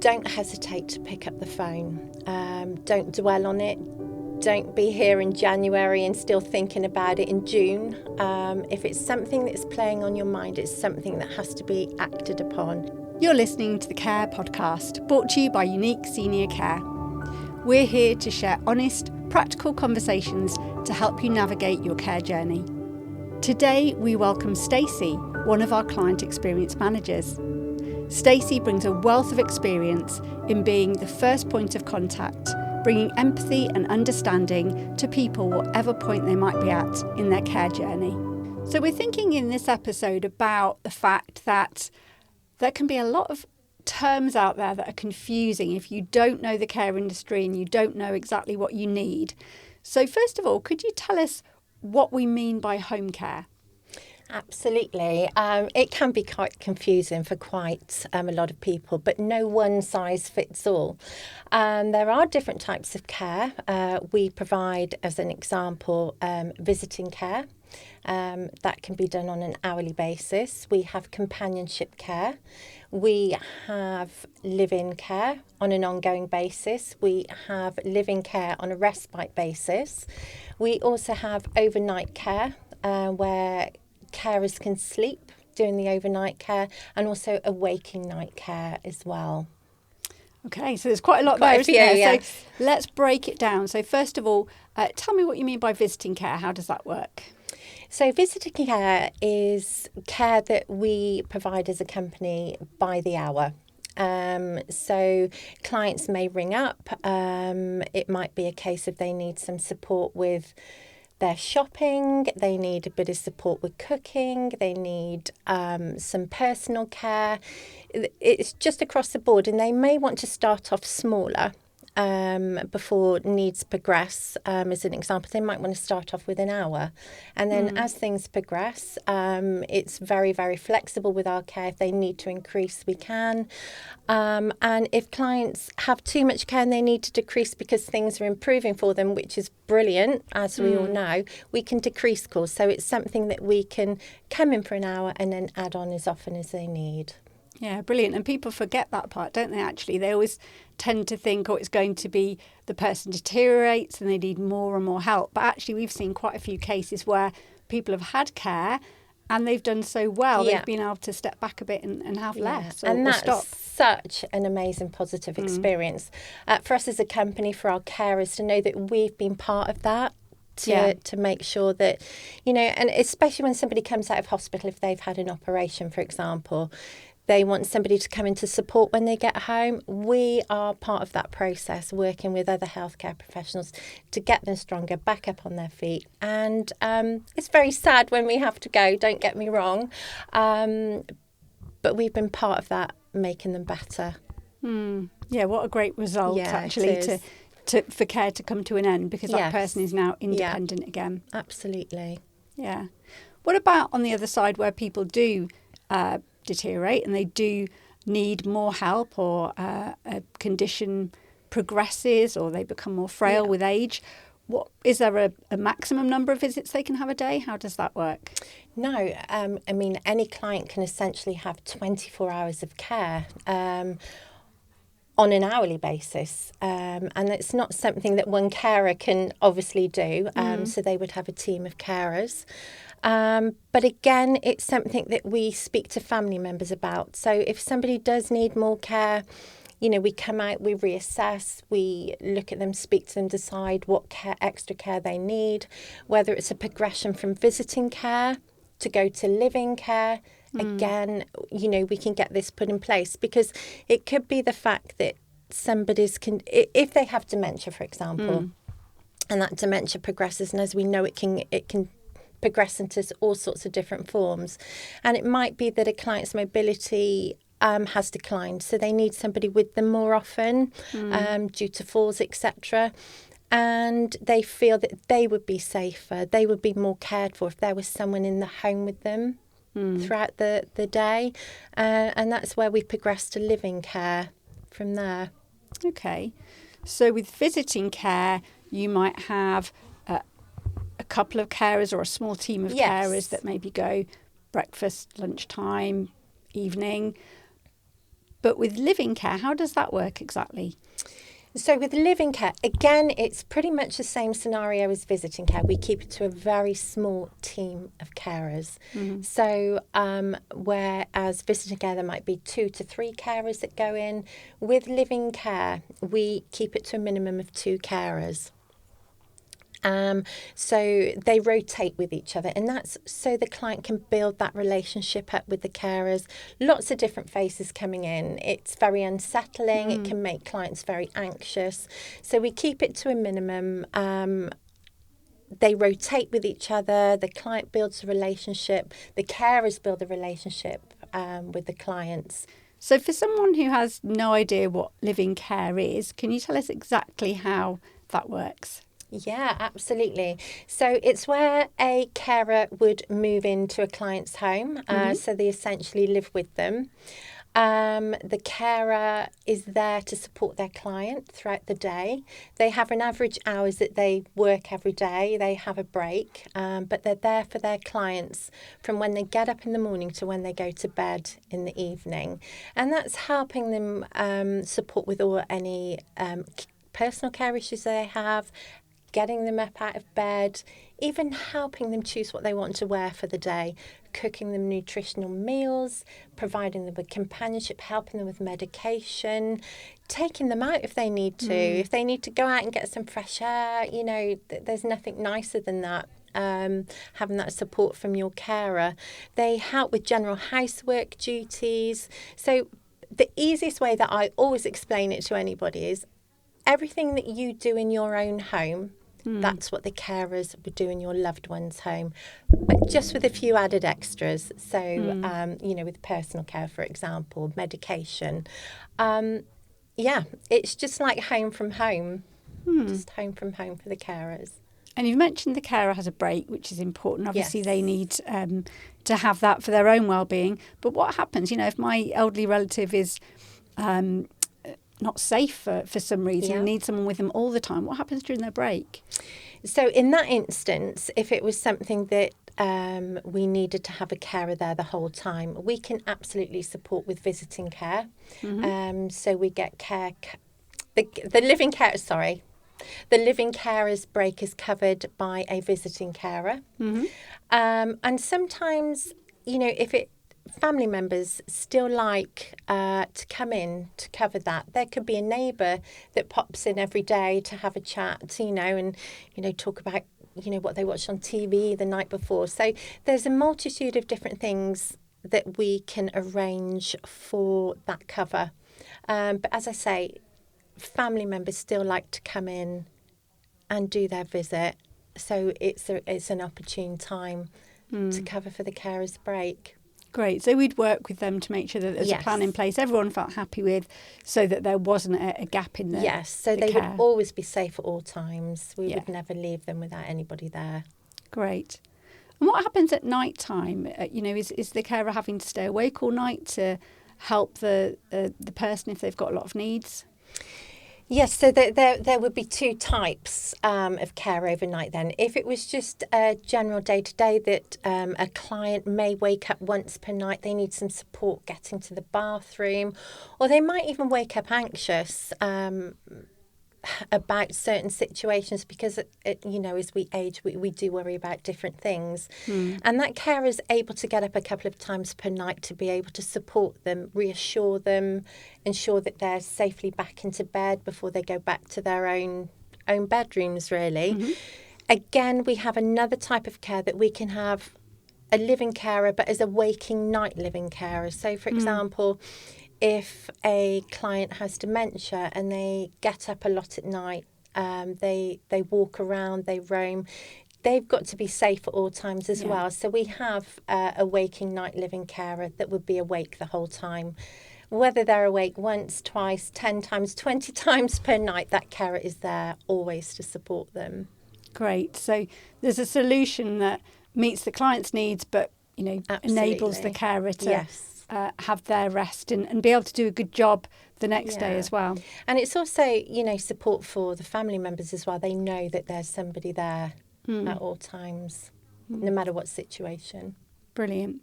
don't hesitate to pick up the phone. Don't dwell on it. Don't be here in January and still thinking about it in June. If it's something that's playing on your mind, it's something that has to be acted upon. You're listening to the Care Podcast, brought to you by Unique Senior Care. We're here to share honest, practical conversations to help you navigate your care journey. Today, we welcome Stacey, one of our client experience managers. Stacey brings a wealth of experience in being the first point of contact, bringing empathy and understanding to people whatever point they might be at in their care journey. So we're thinking in this episode about the fact that there can be a lot of terms out there that are confusing if you don't know the care industry and you don't know exactly what you need. So first of all, could you tell us what we mean by home care? Absolutely. It can be quite confusing for quite a lot of people, but no one size fits all. There are different types of care. We provide, as an example, visiting care. That can be done on an hourly basis. We have companionship care. We have live-in care on an ongoing basis. We have live-in care on a respite basis. We also have overnight care where carers can sleep during the overnight care, and also a waking night care as well. Okay, so there's quite a lot there, isn't there? Yes. So let's break it down. So first of all, tell me what you mean by visiting care. How does that work? So visiting care is care that we provide as a company by the hour. So clients may ring up. It might be a case of they need some support with their shopping, they need a bit of support with cooking, they need some personal care. It's just across the board, and they may want to start off smaller before needs progress. As an example, they might want to start off with an hour, and then as things progress, it's very, very flexible with our care. If they need to increase, we can. And if clients have too much care and they need to decrease because things are improving for them, which is brilliant, as we all know, we can decrease calls. So it's something that we can come in for an hour and then add on as often as they need. Yeah, brilliant. And people forget that part, don't they, actually? They always tend to think, oh, it's going to be the person deteriorates and they need more and more help. But actually, we've seen quite a few cases where people have had care and they've done so well, they've been able to step back a bit and have less or that's stop. Such an amazing positive experience for us as a company, for our carers to know that we've been part of that. To make sure that, and especially when somebody comes out of hospital, if they've had an operation, for example, they want somebody to come in to support when they get home. We are part of that process, working with other healthcare professionals to get them stronger, back up on their feet. And it's very sad when we have to go, don't get me wrong. But we've been part of that, making them better. Yeah, what a great result, actually, for care to come to an end, because that person is now independent again. Absolutely. Yeah. What about on the other side, where people do deteriorate and they do need more help, or a condition progresses, or they become more frail with age? What is there a maximum number of visits they can have a day? How does that work? No, I mean, any client can essentially have 24 hours of care on an hourly basis, and it's not something that one carer can obviously do, so they would have a team of carers. But again, it's something that we speak to family members about. So if somebody does need more care, we come out, we reassess, we look at them, speak to them, decide what extra care they need, whether it's a progression from visiting care to go to living care. Again, we can get this put in place, because it could be the fact that if they have dementia, for example, and that dementia progresses, and as we know, it can progress into all sorts of different forms. And it might be that a client's mobility has declined, so they need somebody with them more often due to falls, etc. And they feel that they would be safer, they would be more cared for if there was someone in the home with them throughout the day. And that's where we progress to living care from there. Okay. So with visiting care, you might have a couple of carers or a small team of carers that maybe go breakfast, lunchtime, evening. But with living care, how does that work exactly? So with living care, again, it's pretty much the same scenario as visiting care. We keep it to a very small team of carers. So whereas visiting care, there might be 2 to 3 carers that go in. With living care, we keep it to a minimum of 2 carers. So they rotate with each other, and that's so the client can build that relationship up with the carers. Lots of different faces coming in. It's very unsettling. It can make clients very anxious. So we keep it to a minimum. They rotate with each other. The client builds a relationship. The carers build a relationship with the clients. So for someone who has no idea what living care is, can you tell us exactly how that works? Yeah, absolutely. So it's where a carer would move into a client's home. So they essentially live with them. The carer is there to support their client throughout the day. They have an average hours that they work every day. They have a break, but they're there for their clients from when they get up in the morning to when they go to bed in the evening. And that's helping them support with any personal care issues they have, getting them up out of bed, even helping them choose what they want to wear for the day, cooking them nutritional meals, providing them with companionship, helping them with medication, taking them out if they need to. If they need to go out and get some fresh air, there's nothing nicer than that. Having that support from your carer. They help with general housework duties. So the easiest way that I always explain it to anybody is everything that you do in your own home, that's what the carers would do in your loved one's home, but just with a few added extras. So, with personal care, for example, medication. It's just like home from home, just home from home for the carers. And you've mentioned the carer has a break, which is important. Obviously, Yes. they need to have that for their own well-being. But what happens, if my elderly relative is not safe for some reason and need someone with them all the time, what happens during their break? So in that instance, if it was something that we needed to have a carer there the whole time, we can absolutely support with visiting care. So we get care. The living care. The living carer's break is covered by a visiting carer. And sometimes, if family members still like to come in to cover that, there could be a neighbour that pops in every day to have a chat, and talk about what they watched on TV the night before. So there's a multitude of different things that we can arrange for that cover. But as I say, family members still like to come in and do their visit, so it's an opportune time to cover for the carer's break. Great. So we'd work with them to make sure that there's a plan in place everyone felt happy with, so that there wasn't a gap in the Yes, so they care. would always be safe at all times. We would never leave them without anybody there. Great. And what happens at night time? Is the carer having to stay awake all night to help the person if they've got a lot of needs? Yes, so there would be 2 types of care overnight then. If it was just a general day-to-day that a client may wake up once per night, they need some support getting to the bathroom, or they might even wake up anxious about certain situations because, as we age, we do worry about different things. And that carer is able to get up a couple of times per night to be able to support them, reassure them, ensure that they're safely back into bed before they go back to their own bedrooms, really. Again, we have another type of care that we can have a living carer, but as a waking night living carer. So, for example, if a client has dementia and they get up a lot at night, they walk around, they roam, they've got to be safe at all times as well. So we have a waking night living carer that would be awake the whole time. Whether they're awake once, twice, 10 times, 20 times per night, that carer is there always to support them. Great. So there's a solution that meets the client's needs, but enables the carer to have their rest and be able to do a good job the next day as well. And it's also, support for the family members as well. They know that there's somebody there at all times, no matter what situation. Brilliant.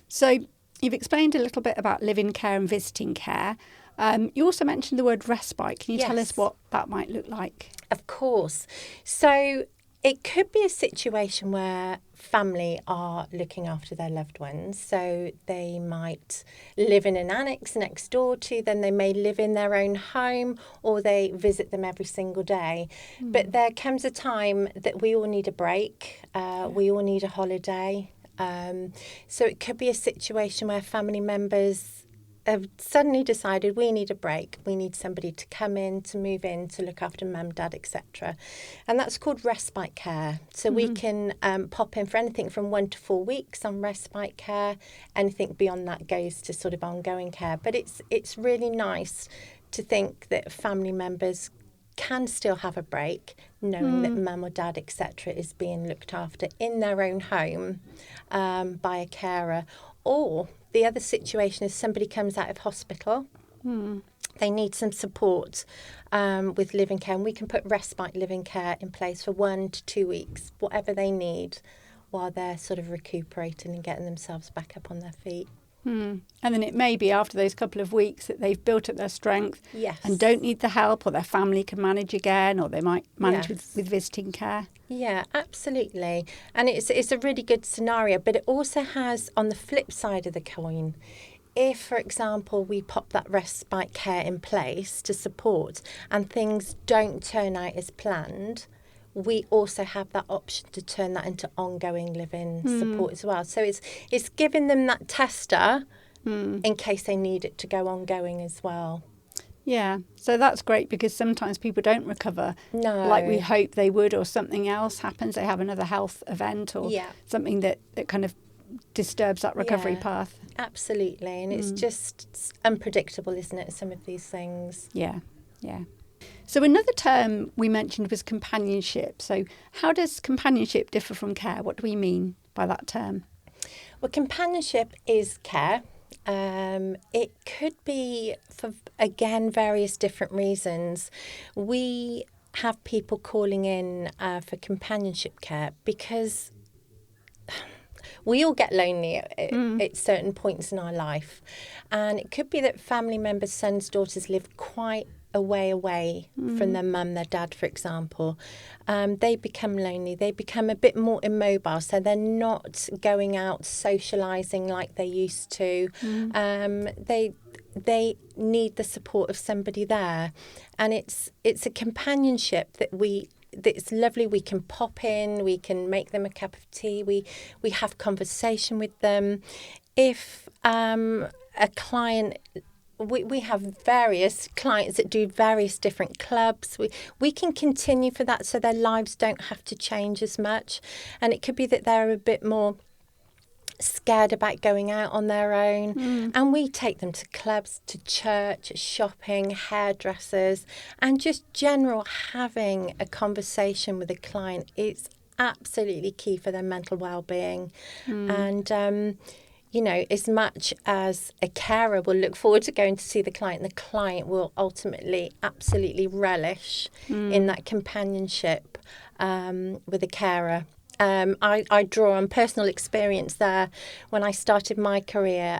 So You've explained a little bit about live-in care and visiting care. You also mentioned the word respite. Can you tell us what that might look like? Of course. So it could be a situation where family are looking after their loved ones. So they might live in an annex next door to them. They may live in their own home, or they visit them every single day. But there comes a time that we all need a break. We all need a holiday. So it could be a situation where family members have suddenly decided we need a break. We need somebody to come in, to move in, to look after mum, dad, etc. And that's called respite care. So we can pop in for anything from 1 to 4 weeks on respite care. Anything beyond that goes to sort of ongoing care. But it's really nice to think that family members can still have a break, knowing that mum or dad, etc., is being looked after in their own home by a carer. Or the other situation is somebody comes out of hospital. They need some support with living care, and we can put respite living care in place for 1 to 2 weeks, whatever they need, while they're sort of recuperating and getting themselves back up on their feet. And then it may be after those couple of weeks that they've built up their strength and don't need the help, or their family can manage again, or they might manage with visiting care. Yeah, absolutely. And it's a really good scenario, but it also has, on the flip side of the coin, if, for example, we pop that respite care in place to support and things don't turn out as planned, we also have that option to turn that into ongoing living support as well. So it's giving them that tester in case they need it to go ongoing as well. Yeah, so that's great, because sometimes people don't recover like we hope they would, or something else happens. They have another health event or something that kind of disturbs that recovery path. Absolutely, and it's just unpredictable, isn't it, some of these things? Yeah. So another term we mentioned was companionship. So how does companionship differ from care? What do we mean by that term? Well, companionship is care. It could be for, again, various different reasons. We have people calling in for companionship care because we all get lonely at certain points in our life. And it could be that family members, sons, daughters live quite a way away from their mum, their dad, for example. They become lonely. They become a bit more immobile, so they're not going out socialising like they used to. They need the support of somebody there, and it's a companionship that's lovely. We can pop in, we can make them a cup of tea, we have conversation with them. If a client, we have various clients that do various different clubs. We can continue for that, so their lives don't have to change as much. And it could be that they're a bit more scared about going out on their own, and we take them to clubs, to church, shopping, hairdressers, and just general having a conversation with a client. It's absolutely key for their mental well-being. And you know, as much as a carer will look forward to going to see the client will ultimately absolutely relish in that companionship with a carer. I draw on personal experience there. When I started my career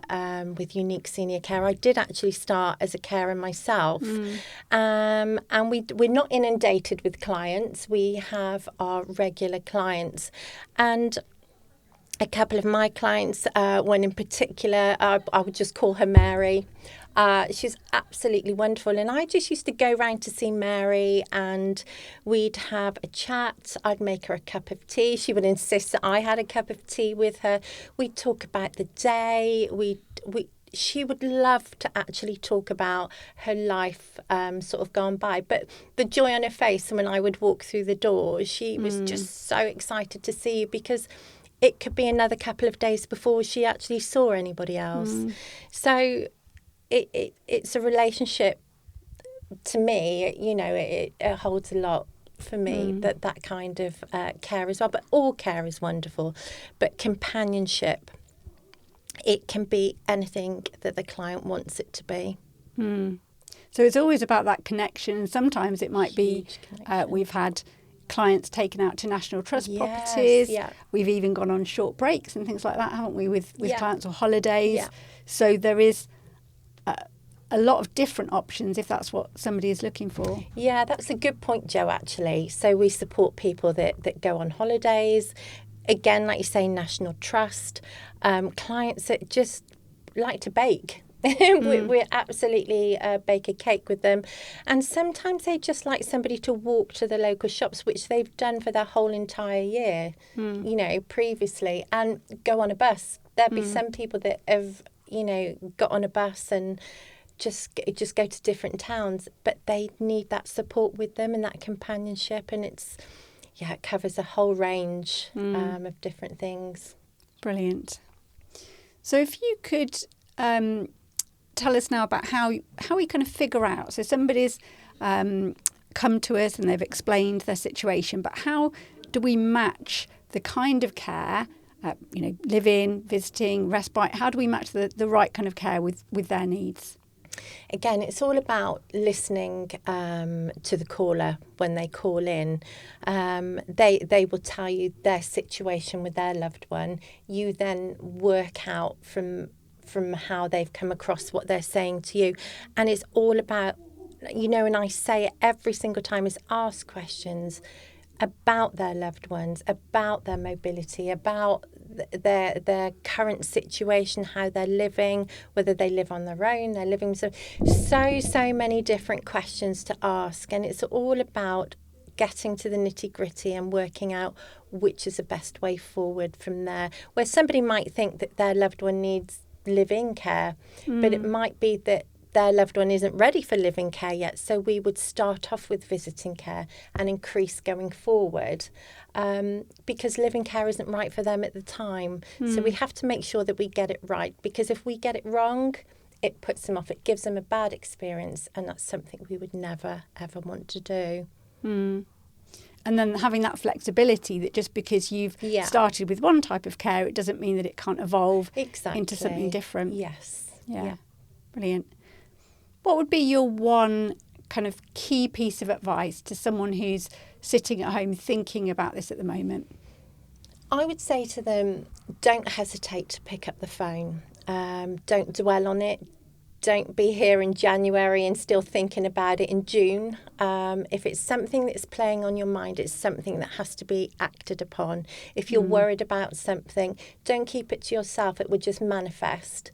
with Unique Senior Care, I did actually start as a carer myself. And we're not inundated with clients. We have our regular clients. And a couple of my clients, one in particular, I would just call her Mary. She's absolutely wonderful. And I just used to go round to see Mary, and we'd have a chat. I'd make her a cup of tea. She would insist that I had a cup of tea with her. We'd talk about the day. She would love to actually talk about her life sort of gone by. But the joy on her face when I would walk through the door, she was just so excited to see you, because it could be another couple of days before she actually saw anybody else. So it's a relationship, to me, you know, it holds a lot for me, that kind of care as well. But all care is wonderful. But companionship, it can be anything that the client wants it to be. So it's always about that connection. And sometimes it might be we've had clients taken out to National Trust Yes, properties. yeah. We've even gone on short breaks and things like that, haven't we, with Yeah. clients or holidays. Yeah. So there is a lot of different options if that's what somebody is looking for. Yeah, that's a good point, Jo, actually. So we support people that go on holidays. Again, like you say, National Trust. Clients that just like to bake. We're absolutely bake a cake with them. And sometimes they just like somebody to walk to the local shops, which they've done for their whole entire year, previously, and go on a bus. There'll be some people that have, got on a bus and just go to different towns, but they need that support with them and that companionship. And it covers a whole range of different things. Brilliant. So if you could tell us now about how we kind of figure out. So somebody's come to us and they've explained their situation, but how do we match the kind of care, live-in, visiting, respite? How do we match the right kind of care with their needs? Again, it's all about listening to the caller when they call in. They will tell you their situation with their loved one. You then work out from how they've come across what they're saying to you. And it's all about, and I say it every single time, is ask questions about their loved ones, about their mobility, about their current situation, how they're living, whether they live on their own, they're living so many different questions to ask. And it's all about getting to the nitty-gritty and working out which is the best way forward from there. Where somebody might think that their loved one needs live-in care, but it might be that their loved one isn't ready for living care yet. So we would start off with visiting care and increase going forward, because living care isn't right for them at the time. So we have to make sure that we get it right, because if we get it wrong, it puts them off. It gives them a bad experience, and that's something we would never, ever want to do. And then having that flexibility that just because you've started with one type of care, it doesn't mean that it can't evolve into something different. Yes. Yeah. Brilliant. What would be your one kind of key piece of advice to someone who's sitting at home thinking about this at the moment? I would say to them, don't hesitate to pick up the phone. Don't dwell on it. Don't be here in January and still thinking about it in June. If it's something that's playing on your mind, it's something that has to be acted upon. If you're worried about something, don't keep it to yourself. It would just manifest.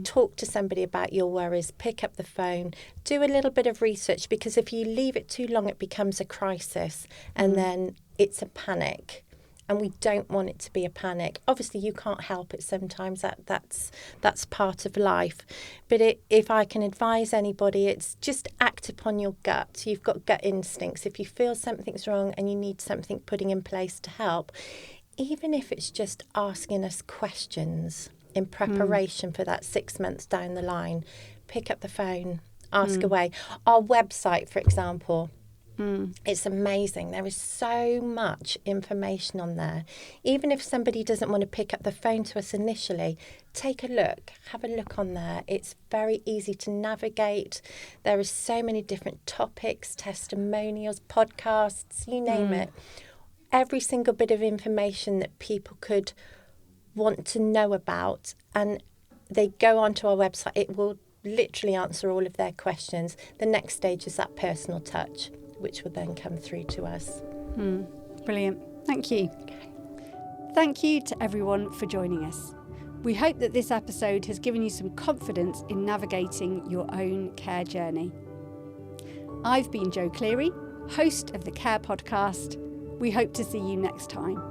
Talk to somebody about your worries, pick up the phone, do a little bit of research, because if you leave it too long, it becomes a crisis and then it's a panic. And we don't want it to be a panic. Obviously, you can't help it sometimes. That's part of life. But if I can advise anybody, it's just act upon your gut. You've got gut instincts. If you feel something's wrong and you need something putting in place to help, even if it's just asking us questions in preparation for that 6 months down the line, pick up the phone, ask away. Our website, for example, it's amazing. There is so much information on there. Even if somebody doesn't want to pick up the phone to us initially, take a look, have a look on there. It's very easy to navigate. There are so many different topics, testimonials, podcasts, you name it. Every single bit of information that people could want to know about, and they go onto our website, it will literally answer all of their questions. The next stage is that personal touch, which will then come through to us. Brilliant. Thank you. Okay. Thank you to everyone for joining us. We hope that this episode has given you some confidence in navigating your own care journey. I've been Jo Cleary, host of the Care Podcast. We hope to see you next time.